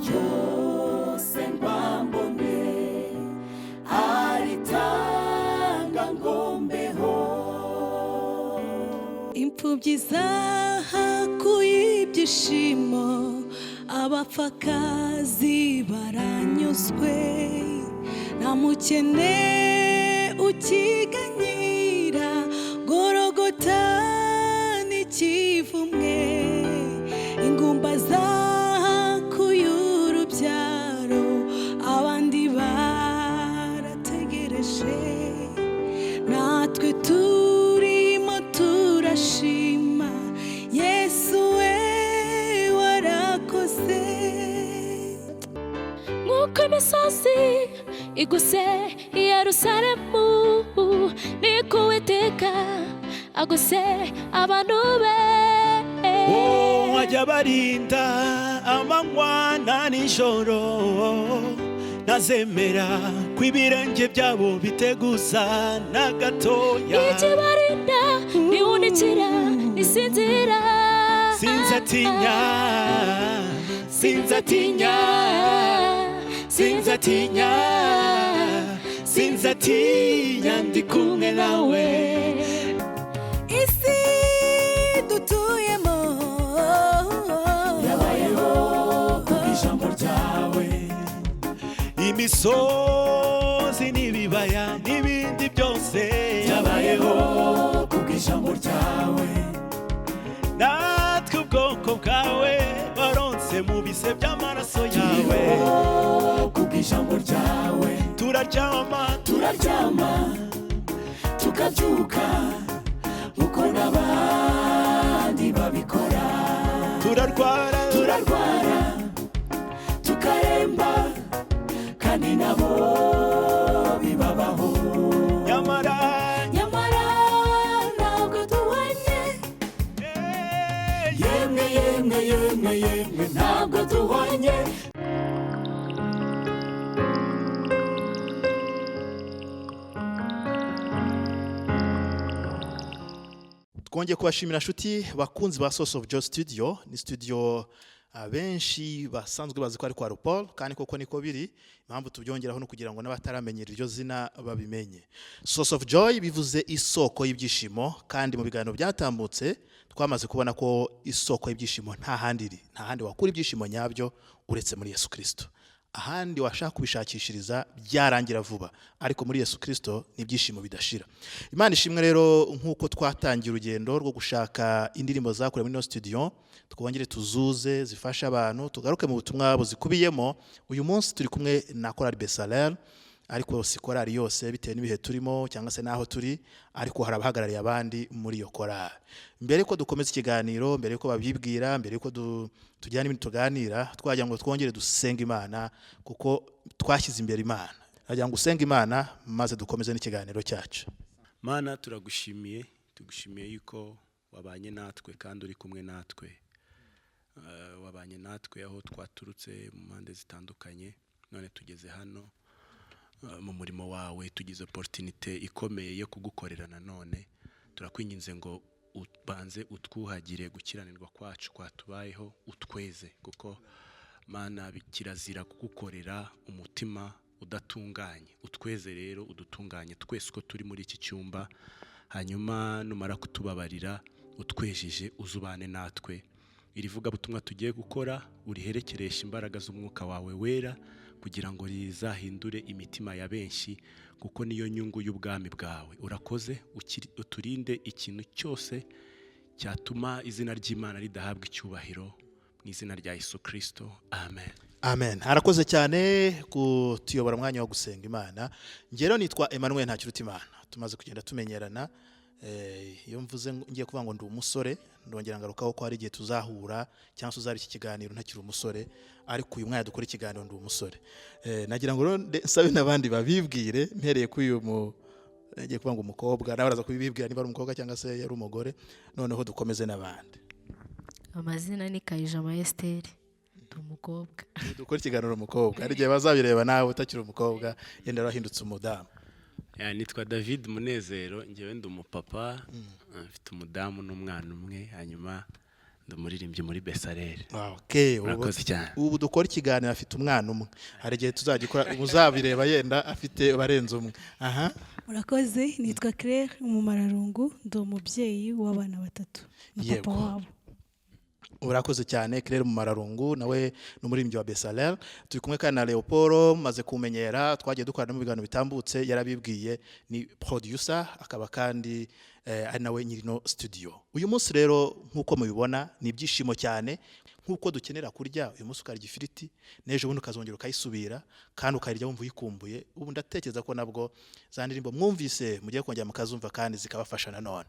ryose mbambone aritanga ngombeho. Imfubyi zahakuye ibyishimo, abapfakazi baranyuzwe, nta mukene ukiganyira, Gorogota n'ikivumwe, ingumba zahakuye urubyaro, abandi barategereje, natwe turimo turashima, Yesu we warakoze. Nk'uko imisozi iguse i Yerusalemu, niko Uwiteka aguse abantu be. Ajya barinda amanywa na nijoro, ntazemera ko ibirenge byabo biteguza na gatoya. Ikibarinda ntiwunikira nisinzira, sinzatinya sinzatinya sinzatinya sinzatinya, ndi kumwe nawe. Isi dutuyemo yabayeho kubw'ijambo ryawe, imisozi n'ibibaya n'ibindi byose yabayeho kubw'ijambo ryawe, natwe ubwoko bwawe waronse mu bise by'amaraso yawe. kubw'ijambo ryawe turaryama tukabyuka uko n'abandi babikora, turarwara tukaremba kandi nabo bibabaho, nyamara ntabwo duhwanye, yemwe ntabwo duhwanye. twongeye kubashimira nshuti bakunzi ba Source of Joy Studio. Ni studio benshi basanzwe bazi ko ari kwa Paul, kandi koko niko biri. Impamvu tubyongeraho no kugira ngo n'abataramenyera iryo zina babimenye. Source of Joy bivuze isoko y'ibyishimo, kandi mu biganiro byatambutse twamaze kubona ko isoko y'ibyishimo nta handi wakura ibyishimo nyabyo uretse muri Yesu Kristo. Ahandi washaka kubishakishiriza byarangira vuba, ariko muri Yesu Kristo ni ibyishimo bidashira. Imana ishimwe rero, nkuko twatangiye urugendo rwo gushaka indirimbo zakorewe muri no studio, twongere tuzuze zifasha abantu, tugaruke mu butumwa buzikubiyemo. Uyu munsi turi kumwe na Chorale Besalel, ariko si korali yose bitewe n'ibihe turimo cyangwa se naho turi, ariko hari abahagarariye abandi muri iyo korali. Mbere ko dukomeza ikiganiro, mbere ko babyibwira, mbere ko tujyana ibintu tuganira, twagira ngo twongere dusenga Imana, kuko twashyize imbere Imana. Nagira ngo usenga Imana maze dukomeze n'ikiganiro cyacu. Mana, tugushimiye yuko wabanye natwe kandi uri kumwe natwe. Wabanye natwe aho twaturutse mu mpande zitandukanye, none tugeze hano mu murimo wawe, tugize opportunity ikomeye yo kugukorera nanone. Turakwinginze ngo ubanze utwuhagire gukiranirwa kwacu kwatubayeho, utweze, kuko Mana kirazira kugukorera umutima udatunganye. Utweze rero, udutunganye twese uko turi muri iki cyumba, hanyuma numara kutubabarira utwejeje uzubane natwe. Iri vuga butumwa tugiye gukora uriherekeresha imbaraga z'umwuka wawe wera, kugira ngo rizahindure imitima ya benshi, kuko niyo nyungu y'ubwami bwawe. Urakoze, uturinde ikintu cyose cyatuma izina ry'Imana ridahabwa icyubahiro, mu izina rya Yesu Kristo, amen. Amen. Harakoze cyane kutuyobora mwanya wo gusenga Imana. Ngero nitwa Emmanuel Ntakirutimana. Tumaze kugenda tumenyerana. Iyo mvuze ngiye kuvuga ngo ndi umusore, ndongera ngarukaho ko hari igihe tuzahura cyangwa tuzari iki kiganiro ntakiri umusore, ariko uyu mwanya dukora ikiganiro ndi umusore. Nagira ngo nsabe n'abandi babibwire, mpereye ku uyu ngiye kuvuga ngo umukobwa, nawe araza kubibwira niba ari umukobwa cyangwa se yari umugore, noneho dukomeze n'abandi. Amazina ni Kayijama Esther, ndi umukobwa. Dukora ikiganiro umukobwa, hari igihe bazabireba nawe utakiri umukobwa, yenda warahindutse umudamu. Nitwa David Munezero, njyewe ndi umupapa, mfite umudamu n'umwana umwe, hanyuma ndi umuririmbyi muri Besareli. Okay, Murakoze cyane. ubu dukora ikiganiro afite umwana umwe, hari igihe tuzagikora muzabireba yenda afite barenze umwe. Aha, murakoze, nitwa Claire Umumararungu, ndi umubyeyi w'abana 3 na Yego. papa wabo. urakoze cyane Claire Mumararungu, nawe n'umuririmbyi wa Besareli. Turi kumwe kandi na Leoporo, maze kumenyera, twagiye dukorana mu biganiro bitambutse, yarabibwiye ni producer, akaba kandi ari nawe nyirino studio. Uyu munsi rero nkuko mubibona ni ibyishimo cyane, nkuko dukenera kurya uyu munsi ukarya ifiriti, nejo bundi ukazongera ukayisubira kandi ukayirya wumva uyikumbuye. Ubu ndatekereza ko nabwo za ndirimbo mwumvise mugiye kongera mukazumva kandi zikabafasha nanone.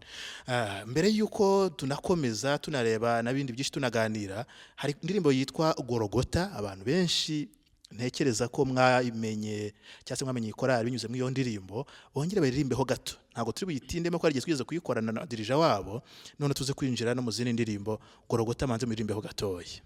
Mbere yuko tunakomeza tunareba nabindi byinshi tunaganira, hari indirimbo yitwa Gorogota, abantu benshi ntekereza ko mwamenye cyangwa se mwamenye ikorari binyuze mu iyo ndirimbo, bongere baririmbeho gato. Ntabwo turi buyitindemo ko ari twigeze kuyikorana na dirija wabo, none tuze kwinjira no mu zindi ndirimbo. Gorogota manze muririmbeho gatoya.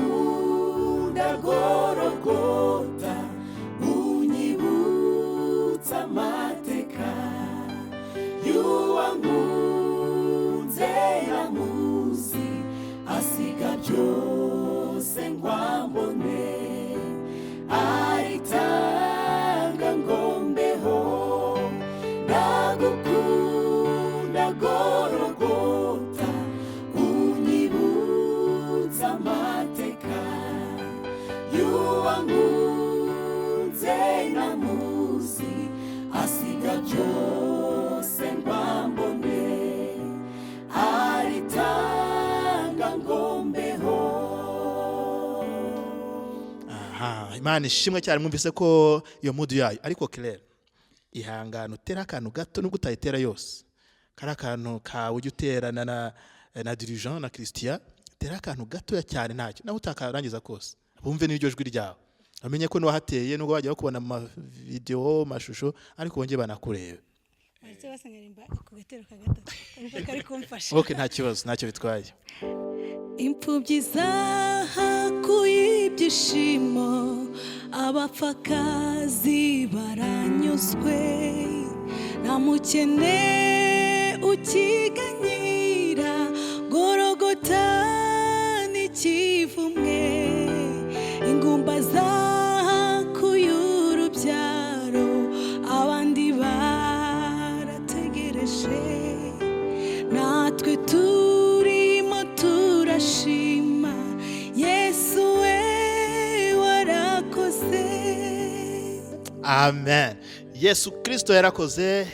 ndagukunda Gorogota, unyibutsa amateka y'uwankunze yamuzi, asiga byose ngwambone, aritanga ngombeho. Ndagukunda Gorogota, unyibutsa amateka y'uwankunze namuzi, asiga byose ngwambone, aritanga ngombeho. Aha, Imana ishimwe cyane, mwumvise ko iyo mood yayo. Ariko Claire, ihangana utera akantu gato nubwo utayitera yose. Kari akantu kawe ujya uterana na dirigeant na Christian, tera akantu gato cyane ntacyo, nawe utakarangiza kose. Bumve n'iryo jwi ryawe, bamenye ko n'uwahateye nubwo bajya bakubona mu video mashusho, ariko bongeye banakureba. Aretse basangarimba ku gatero ka gatatu, ariko kari kumfasha. Okay, nta kibazo, ntacyo bitwaye. Impfubyi zahakuye ibyishimo, abapfakazi baranyuzwe, nta mukene ukiganyira, Gorogota n'ikivumwe, ingumba zahakuye urubyaro, abandi barategereje, natwe turimo turashima, Yesu we warakoze. Amen. Yesu Kristo yarakoze.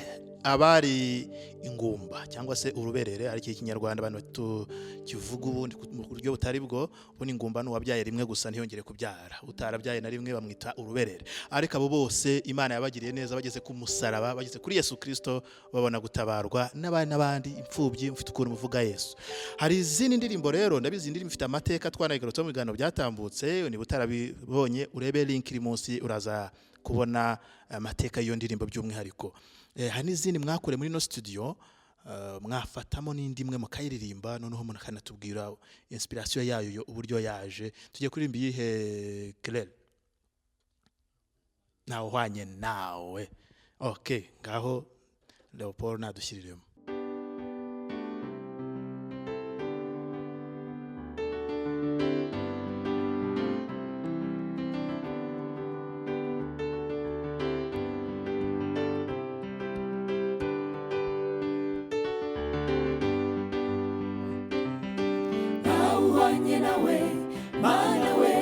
Abari ingumba cyangwa se uruberere, ari ikinyarwanda abantu kivuga ubundi mu buryo butari bwo, ubone ingumba n'uwabyaye rimwe gusa ntiyongere kubyara, utarabyaye na rimwe bamwita uruberere. Ariko abo bose Imana yabagiriye neza, bageze ku musaraba, bageze kuri Yesu Kristo, babona gutabarwa. N'abandi imfubyi mfite ukuntu muvuga Yesu. Hari izindi ndirimbo rero, ndabizi indirimbo ifite amateka twanayigarutse mu biganiro byatambutse, ni butarabibonye urebe link iri munsi uraza kubona amateka y'iyo ndirimbo by'umwihariko. Hari n'izindi mwakore muri no studio, mwafatamo n'indi imwe mukayiririmba, noneho mukanatubwira inspiration yayo uburyo yaje. Tujye kuririmba iyihe Claire? Nawe uhwanye nawe. Okay, ngaho Leopold nadushyiriremo. Nauhanye nawe, Mana we,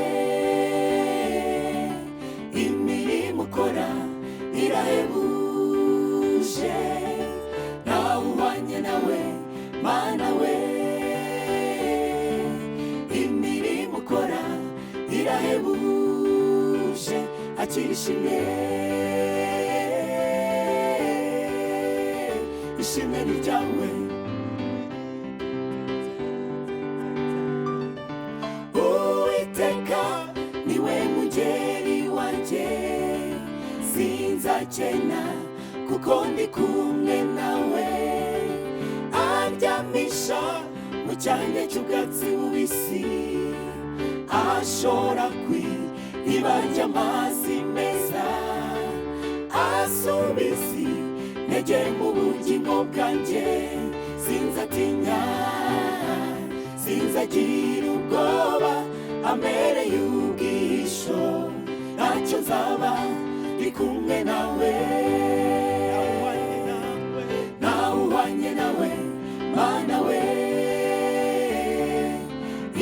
imirimo ukora irahebuje. Nauhanye nawe, Mana we, imirimo ukora irahebuje. Akira ishimwe, ishimwe ni ryawe. niwe mungeri wanje, sinzakena kuko ko ndi kumwe nawe, andyamisha mu cyanya cy'ubwatsi bubisi, ashora kw'iriba ry'amazi meza, asubiza intege mu bugingo bwanjye, sinzatinya, sinzagira ubwoba, ampereye ubwihisho, ntacyo nzaba ndi kumwe nawe, nawe uhwanye nawe, Mana we,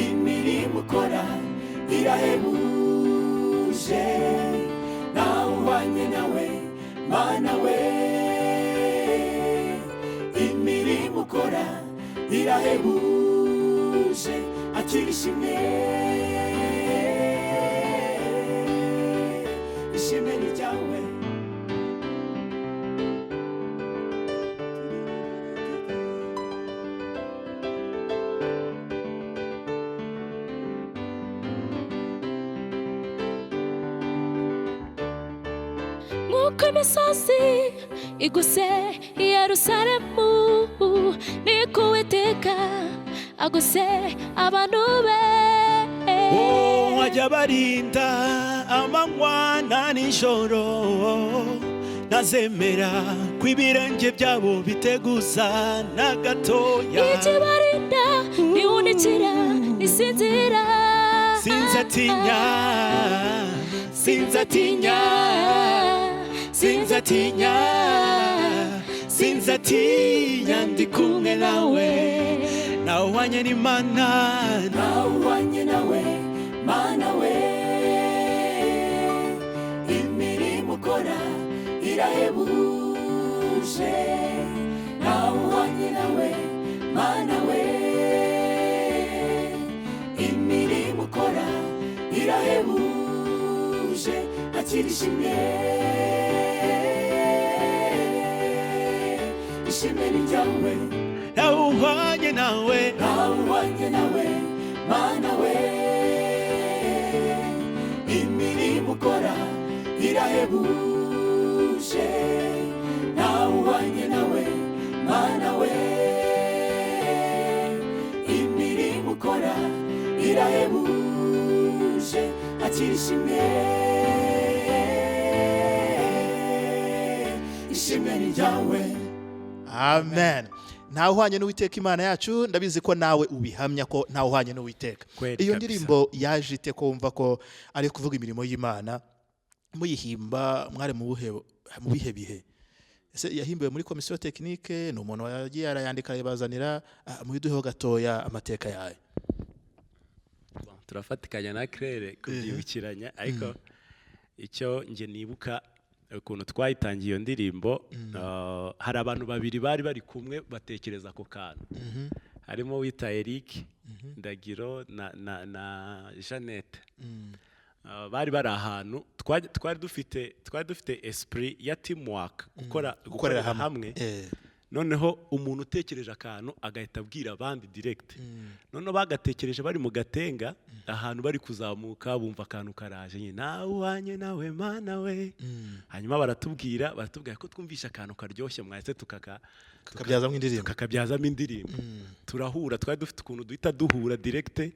imirimo ukora irahebuje, nawe uhwanye nawe, Mana we, imirimo ukora irahebuje, akira ishimwe, ishimwe ni ryawe. nk'uko imisozi iguse i Yerusalemu, niko Uwiteka aguse abantu be. ajya barinda amanywa na nijoro, ntazemera ko ibirenge byabo biteguza na gatoya. ikibarinda ntiwunikira ntisinzira, Sinzatinya, sinzatinya, sinzatinya, sinzatinya, ndi kumwe nawe, nawe uhwanye n'Imana, nawe uhwanye nawe, Mana we, imirimo ukora irahebuje, nawe uhwanye nawe, Mana we, imirimo ukora irahebuje, akira ishimwe, ishimwe ni ryawe, nawe uhwanye nawe, nawe uhwanye nawe, Mana we, imirimo ukora irahebuje, nawe uhwanye nawe, Mana we, imirimo ukora irahebuje, akira ishimwe, ishimwe ni ryawe. Amen. Ntawe uhwanye n'Uwiteka Imana yacu, ndabizi ko nawe ubihamya ko ntawe uhwanye n'Uwiteka. Kweli Iyo kabisa. ndirimbo yaje ite ko wumva ko ari kuvuga imirimo y'Imana, muyihimba mwari mu bihe bihe? Ese yahimbiwe muri komisiyo tekinike, ni umuntu yagiye arayandika ayibazanira? Muyiduheho gatoya amateka yayo. turafatikanya na Claire kubyibukiranya, ariko icyo nge nibuka ukuntu twayitangiye iyo ndirimbo, hari abantu babiri bari kumwe batekereza ako kantu, harimo wita Eric Ndagiro na Jeannette. Bari ahantu twari dufite esprit ya teamwork, gukorera hamwe. Noneho umuntu utekereje akantu agahita abwira abandi direct, noneho bagatekereje bari mu Gatenga, ahantu bari kuzamuka bumva akantu karaje, nyine nawe uhwanye nawe, Mana we. Hanyuma baratubwira ko twumvisha akantu karyoshye, mwahise tukabyazamo indirimbo. Turahura, twari dufite ukuntu duhita duhura direct,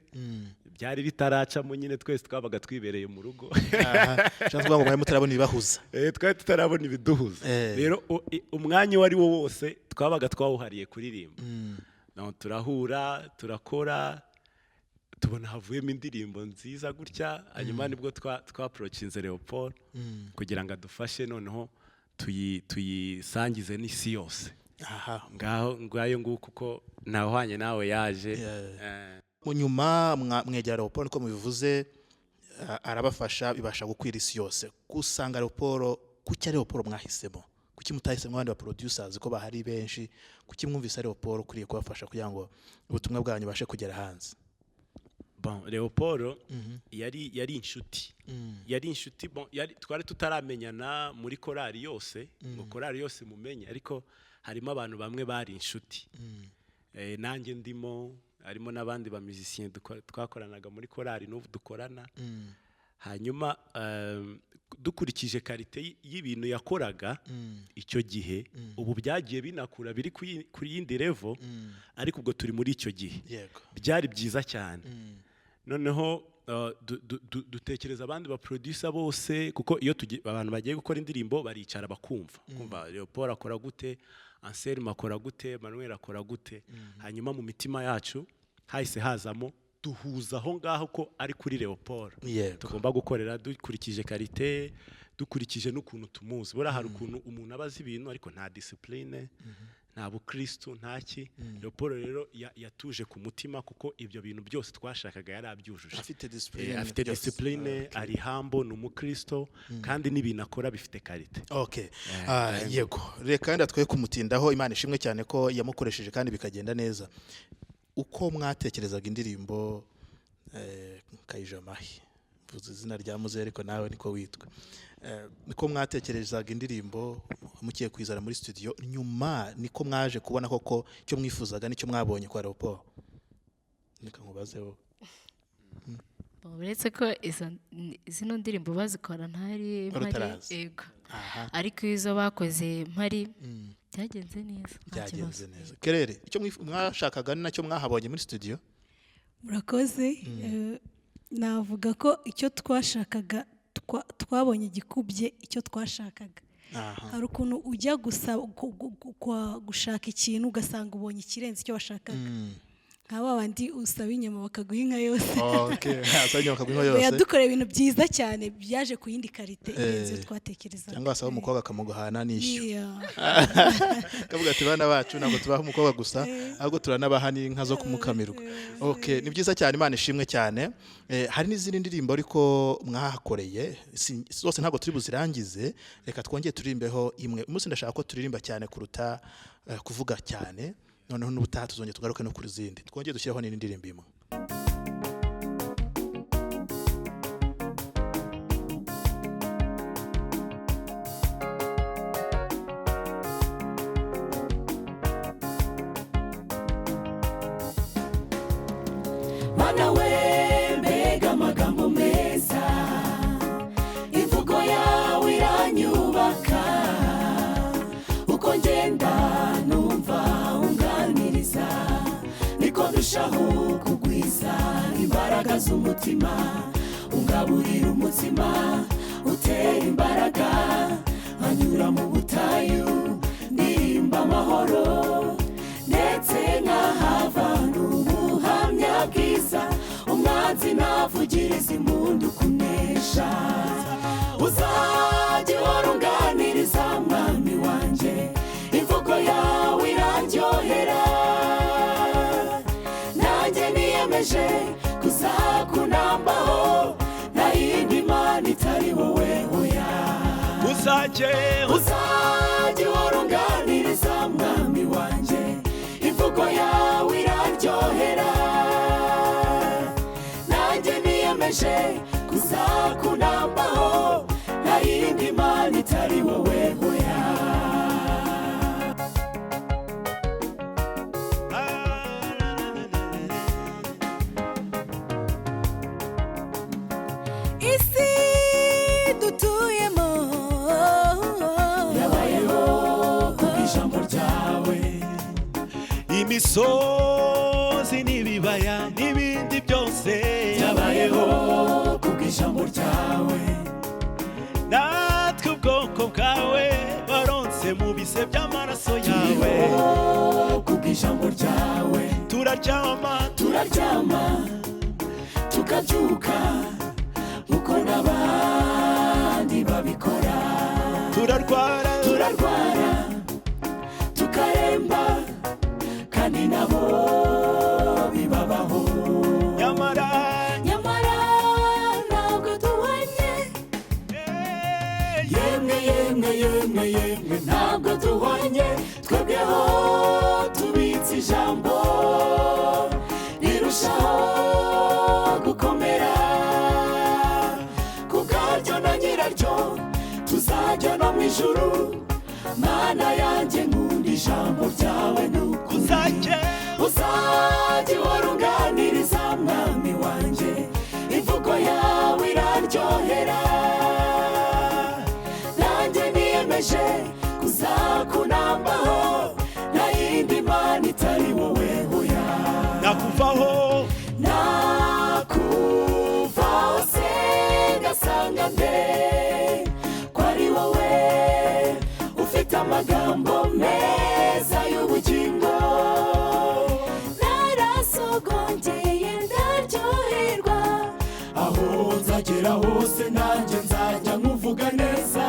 byari bitaracamo, nyine twese twabaga twibereye mu rugo. Cyangwa ngo mwari mutarabona ibibahuza. Twari tutarabona ibiduhuza. Rero umwanya wari wo wose twabaga twawuhariye kuririmba. Turahura, turakora, tubona havuyemo indirimbo nziza gutya. Hanyuma nibwo twaprocinze Leopold kugira ngo adufashe noneho tuyisangize n'isi yose. Ngayo nguko uko ntawuhwanye nawe yaje. Nyuma mwegera Leopold ko mubivuze, arabafasha, bibasha gukwira isi yose. Kusanga Leopold, kuki Leopold mwahisemo? Kuki mutahisemo abandi ba producers ko bahari benshi? Kuki mwumvise Leopold ukuriye kubafasha kugira ngo ubutumwa bwanyu bashe kugera hanze? Leopold yari inshuti, twari tutaramenyana muri korali yose, ngo korali yose mumenye, ariko harimo abantu bamwe bari inshuti. Nanjye ndimo, harimo n'abandi ba musiciens twakoranaga muri korali n'ubu dukorana. hanyuma dukurikije karite y'ibintu yakoraga icyo gihe ubu byagiye binakura biri kuri yindi level ariko ubwo turi muri icyo gihe byari byiza cyane noneho dutekereza abandi ba producer bose kuko iyo abantu bagiye gukora indirimbo baricara kumva Leopold akora gute, Anselme akora gute, Manuel akora gute, hanyuma mu mitima yacu hahise hazamo duhuza aho ngaho ko ari kuri Leopold tugomba gukorera dukurikije karite, dukurikije n'ukuntu tumuzi. Bora hari ukuntu umuntu abazi ibintu ariko nta discipline, nta bukristo, ntaki. Leopold rero yatuje ku mutima kuko ibyo bintu byose twashakaga yari abyujuje. Afite discipline, ari humble, n'umukristo kandi n'ibintu akora bifite karite. Okay. Yego. Reka kandi atwe kumutindaho, Imana ishimwe cyane ko yamukoresheje kandi bikagenda neza. Uko mwatekerezaga indirimbo Kayijamahi, vuze izina rya muze ariko nawe niko witwa, niko mwatekerezaga indirimbo mukiye kwizana muri studio, nyuma niko mwaje kubona koko cyo mwifuzaga nicyo mwabonye kwa Leopold? Nika nkubazeho. Uretse ko izino ndirimbo bazikora ntari ego, ariko izo bakoze mpari byagenze neza. Kerere, icyo mwashakaga nacyo mwahabonye muri studio? Murakoze. Navuga ko icyo twashakaga twabonye gikubye icyo twashakaga. Hari ukuntu ujya gushaka ikintu ugasanga ubonye ikirenze icyo washakaga. Nk'aba bandi usaba inyama bakaguha inka yose. Okay, asaba inyama bakaguha inka yose. Yadukoreye ibintu byiza cyane byaje ku yindi karite irenze twatekerezaga. Cyangwa asaba umukobwa akamuguhana n'ishyo. Kavuga ati bana bacu ntabwo tubaha umukobwa gusa ahubwo turanabaha n'inka zo kumukamirwa. Okay, ni byiza cyane, Imana ishimwe cyane. Hari n'izindi ndirimbo ariko mwahakoreye zose ntabwo turi buzirangize, reka twongeye turimbeho imwe. Umunsi ndashaka ko turirimba cyane kuruta kuvuga cyane. Noneho n'ubutaha tuzongera tugaruke no kuri zindi. Twongeye dushyiraho n'indirimbo imwe. Mana we mbega amagambo meza, imvugo yawe iranyubaka, uko ngenda numva unganiriza, niko ndushaho kugwiza imbaraga z'umutima, ungaburira umutima utera imbaraga, nkanyura mu butayu ndirimba amahoro, ndetse nkahavana ubuhamya bwiza, umwanzi navugiriza impundu kunesha. Uzajya uhora unganiriza mwami wanjye, imvugo yawe irandyohera, nanjye niyemeje kuzakunambaho, nta yindi mana itari wowe hoya. Uzajya uhora unganiriza mwami wanjye, imvugo yawe iraryohera, nanjye niyemeje kuzakunambaho, nta yindi mana itari wowe hoya. Isi dutuyemo yabayeho kubw'ijambo ryawe, imisozi n'ibibaya n'ibindi byose yabayeho kubw'ijambo ryawe, natwe ubwoko bwawe baronse mu bise by'amaraso yawe, kubw'ijambo ryawe turaryama tukabyuka uko n'abandi babikora, turarwara tukaremba kandi nabo bibabaho, nyamara ntabwo duhwanye, yemwe ntabwo duhwanye, twebweho tubitse ijambo rirushaho gukomera, kubwaryo na nyiraryo tuzajya no mu ijuru. Mana yanjye nkunda ijambo ryawe n'ukuri, uzajya uhora unganiriza mwami wanjye, imvugo yawe iraryohera, ndaryohera nanjye niyemeje kuzakunambaho nta yindi mana itari wowe hoya nakuvaho se ngasanga nde ko ari wowe ufite amagambo meza y'ubugingo narasogongeye ndaryoherwa aho nzagera hose nanjye nzajya nkuvuga neza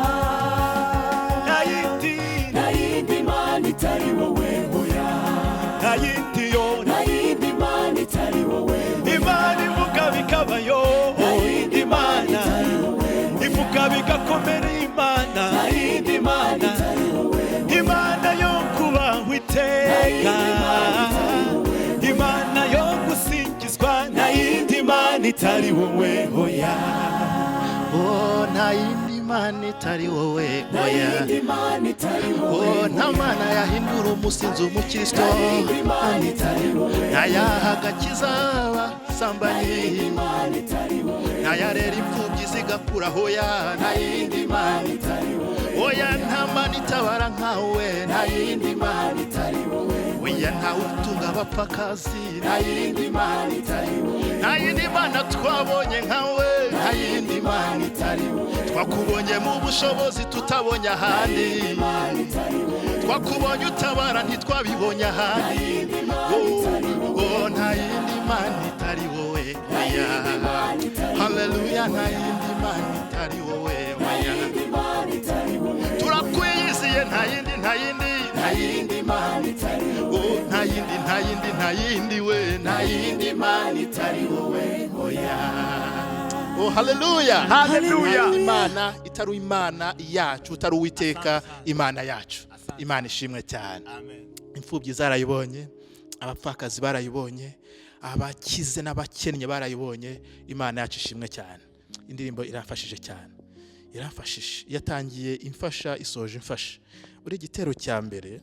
nta yindi mana itari wowe hoya nta yindi mana itari wowe imana ivuga bikabayo indi mana ivuga bigakomera imana indi mana imana yo kubaho iteka imana yo gusingizwa nta yindi mana itari wowe hoya nta yindi mana itari wowe hoya nta mana yahindura umusinzi umukristo ntayaha agakiza abasambanyi ntayarera imfubyi zigakura hoya nta yindi mana itari wowe hoya nta mana itabara nkawe nta yindi mana itari wowe oya ntawe utunga abapfakazi nta yindi mana itari wowe nta yindi mana twabonye nkawe nta yindi mana itari wowe twakubonye mu bushobozi tutabonye ahandi twakubonye utabara ntitwabibonye ahandi nta yindi mana itari wowe oya haleluya nta yindi mana itari wowe oya turakwiyiziye nta yindi mana itari wowe nta yindi we nta yindi mana itari wowe oya haleluya imana itari imana yacu utari uwiteka imana yacu imana ishimwe cyane imfubyi zarayibonye abapfakazi barayibonye abakize n'abakennye barayibonye imana yacu ishimwe cyane indirimbo irafashije cyane irafashije yatangiye imfasha isoje imfasha uri igitero cya mbere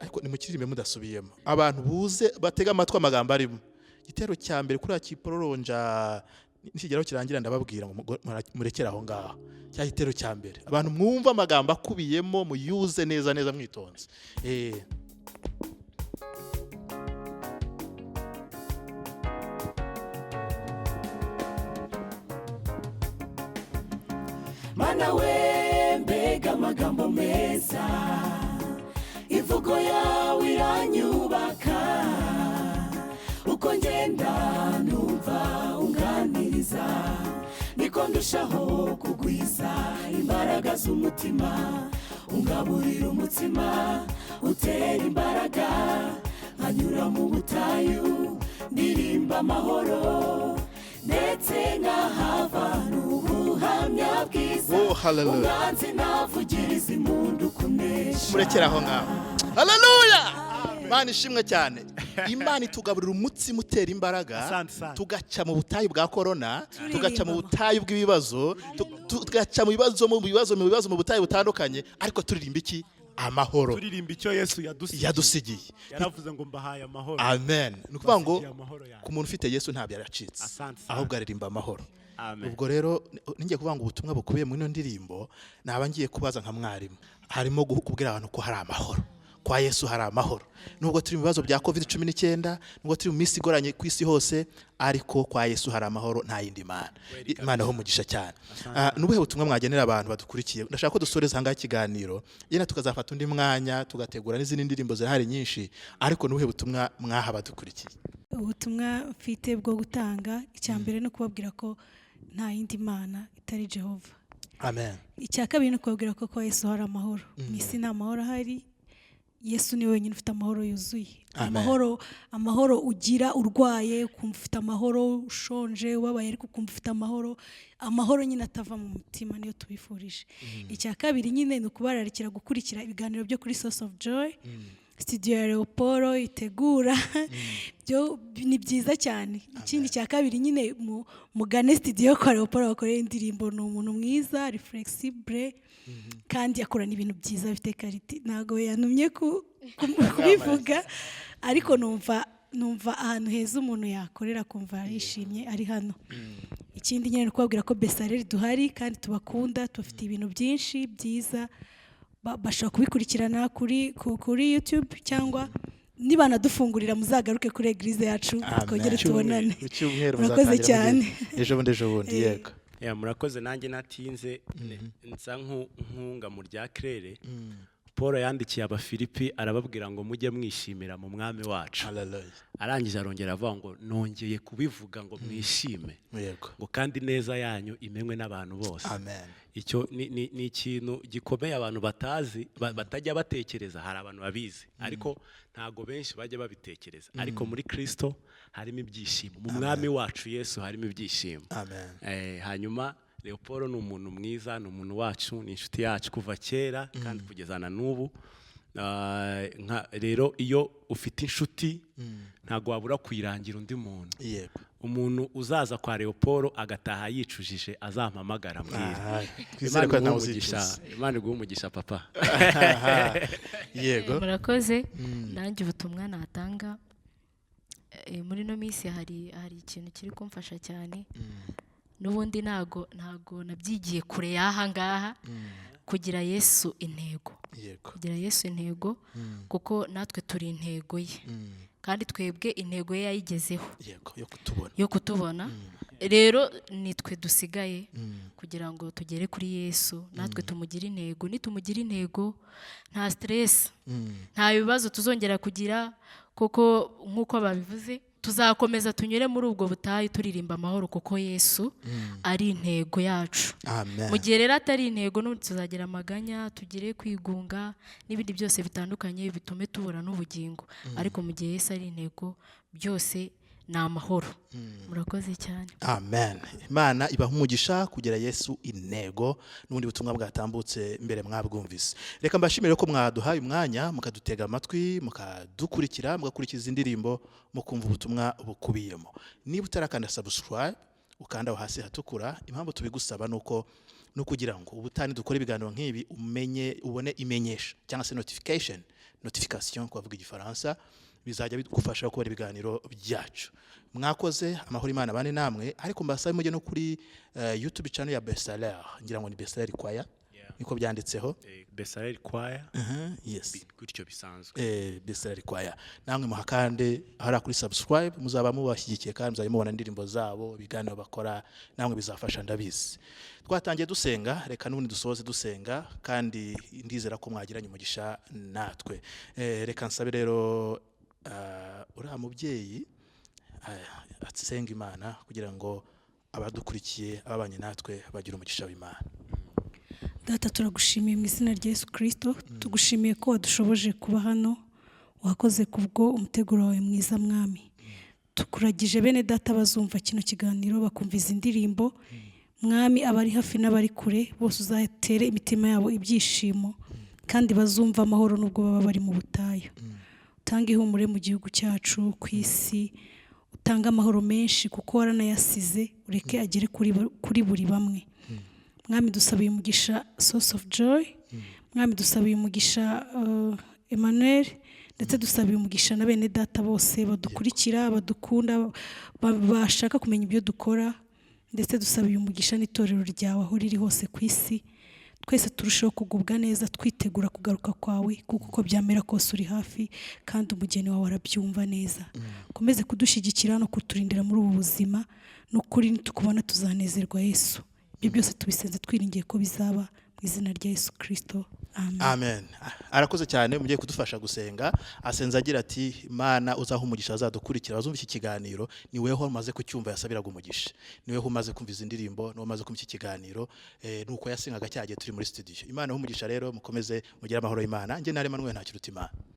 ariko nimukiririmbe mudasubiyemo abantu buze batega amatwi amagambo arimo igitero cya mbere kuri akiproronja nikigeraho kirangira ndababwira ngo murekere aho ngaho cya gitero cya mbere abantu mwumva amagambo akubiyemo muyuze neza mwitonze mana we mbega amagambo meza imvugo yawe iranyubaka uko ngenda numva unganiriza niko ndushaho kugwiza imbaraga z'umutima ungaburira umutsima utera imbaraga nkanyura mu butayu ndirimba amahoro ndetse nkahava n'ubuhamya bwiza umwanzi navugiriza impundu kunesha murekera aho ngaho haleluya Imana ishimwe cyane Imana itugaburira umutsima utera imbaraga tugaca mu butayu bwa corona tugaca mu butayu bw'ibibazo tugaca mu bibazo mu butayu butandukanye ariko turirimba iki amahoro turirimba icyo Yesu yadusigiye yaravuze ngo mbahaye amahoro amen nukuvuga ngo ku muntu ufite Yesu ntabyo yaracitse ahubwo aririmba amahoro ubwo rero ningiye kuvuga ngo ubutumwa bukubiye muri ino ndirimbo naba ngiye kubaza nka mwarimu harimo kubwira abantu ko hari amahoro kwa Yesu hari amahoro nubwo turi mu bibazo bya COVID-19 nubwo turi mu minsi igoranye ku isi hose ariko kwa Yesu hari amahoro nta yindi mana Imana ho mugisha cyane nubuhe butumwa mwagenera abantu badukurikiye ndashaka ko dusoreza hanga ikiganiro yena tukazafata undi mwanya tugategura n'izindi ndirimbo zirahari nyinshi ariko nubuhe butumwa mwaha badukurikiye ubutumwa mfite bwo gutanga icyambere no kubabwira ko nta yindi mana itari Jehova amen icya kabiri no kubabwira ko kwa Yesu hari amahoro n'isi nta mahoro hari Yesu ni wenyine ufite amahoro yuzuye amahoro ugira urwaye ukumva ufite amahoro ushonje ubabaye ariko ukumva ufite amahoro nyine atava mu mutima niyo tubifurije icya kabiri nyine ni ukubararikira gukurikira ibiganiro byo kuri Source of Joy studio ya Leoporo itegura byo ni byiza cyane ikindi cya kabiri nyine mugane studio kwa Leoporo bakorera indirimbo ni umuntu mwiza ari flexible kandi akorana ibintu byiza bifite karite ntago yanumye kubivuga ariko numva ahantu heza umuntu yakorera kumva yishimye ari hano ikindi nyine ni ukubabwira ko Besareli duhari kandi tubakunda, tubafite ibintu byinshi byiza, bashobora kubikurikirana kuri YouTube cyangwa nibanadufungurira muzagaruke kuri eglise yacu twongere tubonane. Murakoze cyane. Ejo bundi yego. Murakoze, nanjye natinze nsa nkunga mu rya Claire. Paul yandikiye Abafilipi arababwira ngo mujye mwishimira mu mwami wacu. Arangije arongera avuga ngo nongeye kubivuga ngo mwishime, ngo kandi neza yanyu imenywe n'abantu bose. Icyo ni ikintu gikomeye abantu batazi, batajya batekereza. Hari abantu babizi ariko ntago benshi bajya babitekereza, ariko muri Kristo harimo ibyishimo, mu mwami wacu Yesu harimo ibyishimo. Hanyuma Leopold ni umuntu mwiza, ni umuntu wacu, ni inshuti yacu kuva kera kandi kugeza na n'ubu. Rero iyo ufite inshuti ntago wabura kuyirangira undi muntu. Umuntu uzaza kwa Leopold agataha yicujije azampamagara mbwira. Imana iguhe umugisha papa. Yego. Murakoze. Nanjye ubutumwa natanga muri no minsi hari ikintu kiri kumfasha cyane. N'ubundi ntago nabyigiye kure y'aha ngaha, kugira Yesu intego. Kugira Yesu intego kuko natwe turi intego ye, kandi twebwe intego ye yayigezeho yo kutubona. Rero nitwe dusigaye kugira ngo tugere kuri Yesu, natwe tumugire intego. Nitumugira intego nta stress, nta bibazo tuzongera kugira, kuko nk'uko babivuze tuzakomeza tunyure muri ubwo butayu turirimba amahoro, kuko Yesu ari intego yacu. Mu gihe rero atari intego, n'ubundi tuzagira amaganya, tugire kwigunga n'ibindi byose bitandukanye bitume tubura n'ubugingo. Ariko mu gihe Yesu ari intego, byose ni amahoro. Murakoze cyane. Amen. Imana ibaha umugisha kugira Yesu intego. N'ubundi butumwa bwatambutse mbere mwabwumvise. Reka mbashimire ko mwaduhaye umwanya mukadutega amatwi, mukadukurikira, mugakurikiza indirimbo, mukumva ubutumwa bukubiyemo. Niba utarakanda subscribe ukanda aho hasi hatukura, impamvu tubigusaba nuko kugira ngo ubutani dukora ibiganiro nk'ibi ubone imenyesha cyangwa se notification kwavuga igifaransa, bizajya bigufasha kubona ibiganiro byacu. Mwakoze, amahoro Imana bane namwe. Ariko mbasabe mujye no kuri YouTube channel ya Bestseller, ngira ngo ni Bestseller Choir niko byanditseho. Bestseller Choir. Yes, gutyo bisanzwe. Bestseller Choir namwe muhakande hara kuri subscribe, muzaba mubashyigikiye kandi muzajya mubona indirimbo zabo, ibiganiro bakora, namwe bizafasha ndabizi. Twatangiye dusenga, reka n'ubundi dusoze dusenga, kandi ndizera ko mwagiranye umugisha natwe. Reka nsabe rero uriya mubyeyi atsenga Imana kugira ngo abadukurikiye ababanye natwe bagira umugisha w'Imana. Data, turagushimiye mu izina rya Yesu Kristo, tugushimiye ko wadushoboje kuba hano, wakoze kubwo umuteguro wawe mwiza mwami. Tukuragije bene data bazumva kino kiganiro, bakumva izi ndirimbo mwami, abari hafi n'abari kure bose uzatere imitima yabo ibyishimo, kandi bazumva amahoro nubwo baba bari mu butayu. Utanga ihumure mu gihugu cyacu, ku isi, utanga amahoro menshi kuko waranayasize, ureke agere kuri buri bamwe. Mwami, dusabiye umugisha Source of Joy, mwami dusabiye umugisha Emmanuel, ndetse dusabiye umugisha na bene data bose badukurikira, badukunda, bashaka kumenya ibyo dukora, ndetse dusabiye umugisha n'itorero ryawe aho riri hose ku isi. Twese turusheho kugubwa neza, twitegura kugaruka kwawe, kuko uko byamera kose uri hafi, kandi umugeni wawe arabyumva neza. Komeze kudushyigikira no kuturindira muri ubu buzima, n'ukuri nitukubona tuzanezerwa Yesu. Ibyo byose tubisenze twiringiye ko bizaba mu izina rya Yesu Kristo. Amen. Arakoze cyane, mugiye kudufasha gusenga. Asenza agira ati, Imana uzaha umugisha azadukurikira, bazumva iki kiganiro, ni weho umaze kucyumva yasabiraga umugisha, ni weho umaze kumva izi ndirimbo, ni umaze kumva iki kiganiro, nuko yasengaga cyagiye turi muri studio. Imana umugisha rero, mukomeze mugire amahoro y'Imana. Nge nari Emmanuel Ntakirutimana.